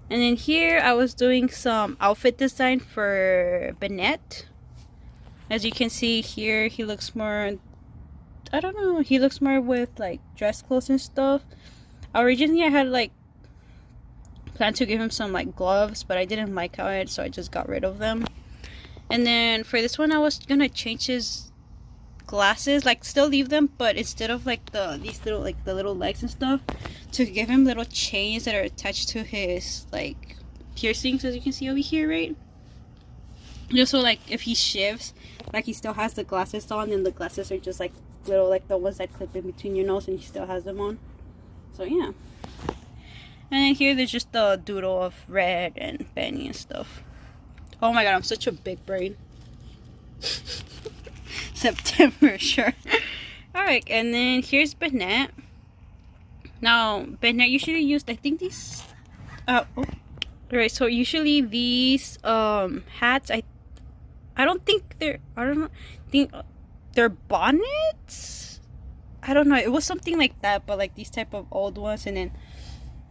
[SPEAKER 1] And then here I was doing some outfit design for Bennett. As you can see here, he looks more, I don't know, he looks more with like dress clothes and stuff. Originally I had like planned to give him some like gloves, but I didn't like how it, so I just got rid of them. And then for this one I was gonna change his glasses, like still leave them, but instead of like these little like the little legs and stuff, to give him little chains that are attached to his like piercings, as you can see over here, right? Just so like if he shifts, like he still has the glasses on, and the glasses are just like little, like the ones that clip in between your nose, and he still has them on. So yeah. And then here there's just the doodle of Red and Benny and stuff. Oh my god, I'm such a big brain. September, sure. Alright, and then here's Bennett. Now, Bennett usually used, I think these, alright, so usually these hats, I don't think they're, I don't know, think they're bonnets? I don't know, it was something like that, but like these type of old ones. And then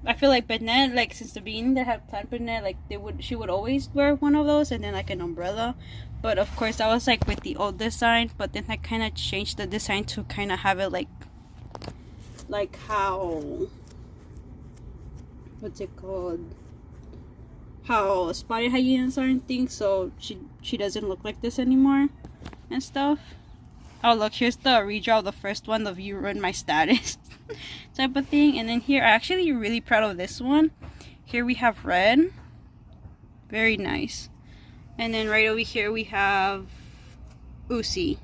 [SPEAKER 1] I feel like Bennett, like since the beginning that had planned Bennett, like she would always wear one of those, and then like an umbrella. But of course that was like with the old design, but then I kind of changed the design to kind of have it like how, what's it called, how spotted hyenas are and things, so she doesn't look like this anymore and stuff. Oh look, here's the redraw of the first one, the "you ruined my status" type of thing. And then here, I'm actually really proud of this one. Here we have Red, very nice. And then right over here we have Uzi.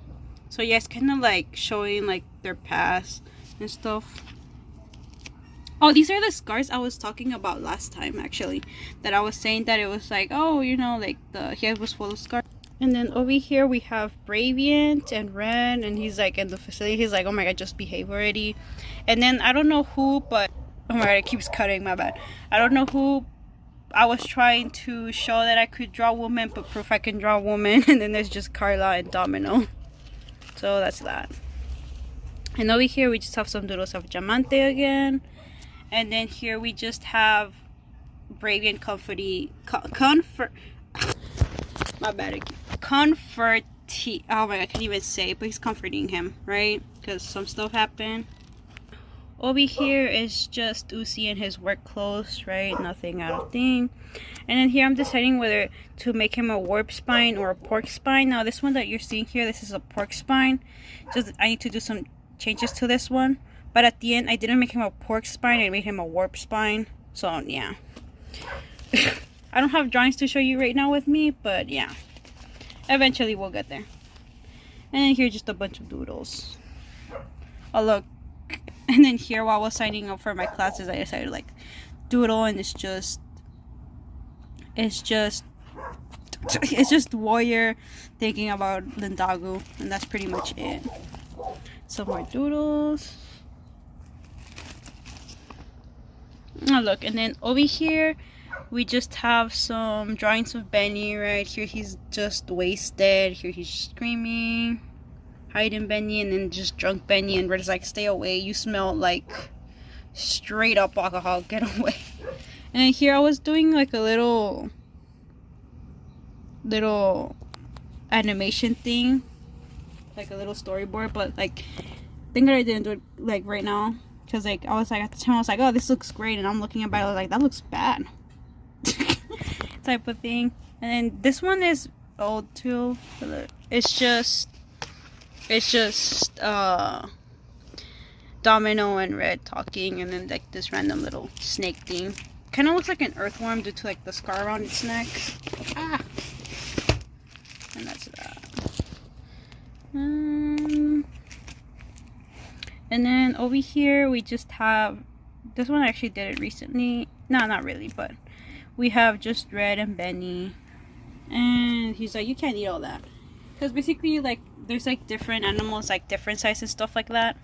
[SPEAKER 1] So yeah, it's kind of like showing like their past and stuff. Oh, these are the scars I was talking about last time, actually. That I was saying that it was like, oh, you know, like the head was full of scars. And then over here we have Braviant and Ren, and he's like in the facility. He's like, oh my god, just behave already. And then I don't know who, but oh my god, it keeps cutting, my bad. I don't know who. I was trying to show that I could draw women, but proof I can draw women. And then there's just Carla and Domino. So that's that. And over here we just have some doodles of Diamante again. And then here we just have Braviant my bad. Comforty. Oh my god, I can't even say it, but he's comforting him, right? Because some stuff happened. Over here is just Uzi in his work clothes, right? Nothing out of thing. And then here I'm deciding whether to make him a warp spine or a pork spine. Now this one that you're seeing here, this is a pork spine. Just I need to do some changes to this one. But at the end, I didn't make him a pork spine. I made him a warp spine. So, yeah. I don't have drawings to show you right now with me. But, yeah. Eventually, we'll get there. And then here's just a bunch of doodles. Oh, look. And then here, while I was signing up for my classes, I decided to, like, doodle. And it's just Warrior thinking about Lindagu. And that's pretty much it. Some more doodles. Oh look, and then over here we just have some drawings of Benny. Right here he's just wasted, here he's screaming, hiding Benny, and then just drunk Benny, and Red's like, stay away, you smell like straight up alcohol, get away. And then here I was doing like a little animation thing, like a little storyboard, but like thank God I didn't do it like right now. Because, like, I was like, at the time, I was like, oh, this looks great. And I'm looking at it, I was like, that looks bad. Type of thing. And then this one is old, too. It's just Domino and Red talking. And then, like, this random little snake thing. Kind of looks like an earthworm due to, like, the scar around its neck. Ah! And that's that. And then over here we just have this one. I actually did it recently. No, not really, but we have just Red and Benny, and he's like, you can't eat all that, because basically like there's like different animals, like different sizes, stuff like that.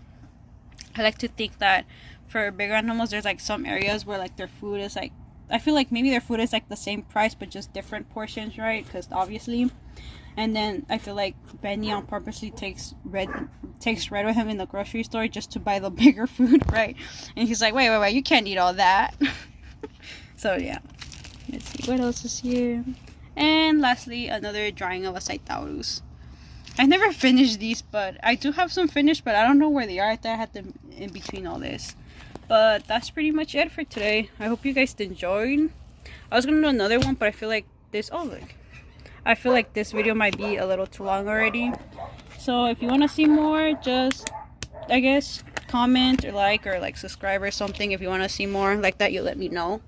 [SPEAKER 1] I like to think that for bigger animals there's like some areas where like their food is like, I feel like maybe their food is like the same price but just different portions, right? Because obviously. And then I feel like Benny on purposely takes Red with him in the grocery store just to buy the bigger food, right? And he's like, wait, you can't eat all that. So yeah, let's see what else is here. And lastly, another drawing of a Saitaurus. I never finished these, but I do have some finished, but I don't know where they are. I thought I had them in between all this. But that's pretty much it for today. I hope you guys enjoyed. I was gonna do another one, but I feel like this, oh look, I feel like this video might be a little too long already. So if you want to see more, just, I guess, comment or like subscribe or something. If you want to see more like that, you let me know.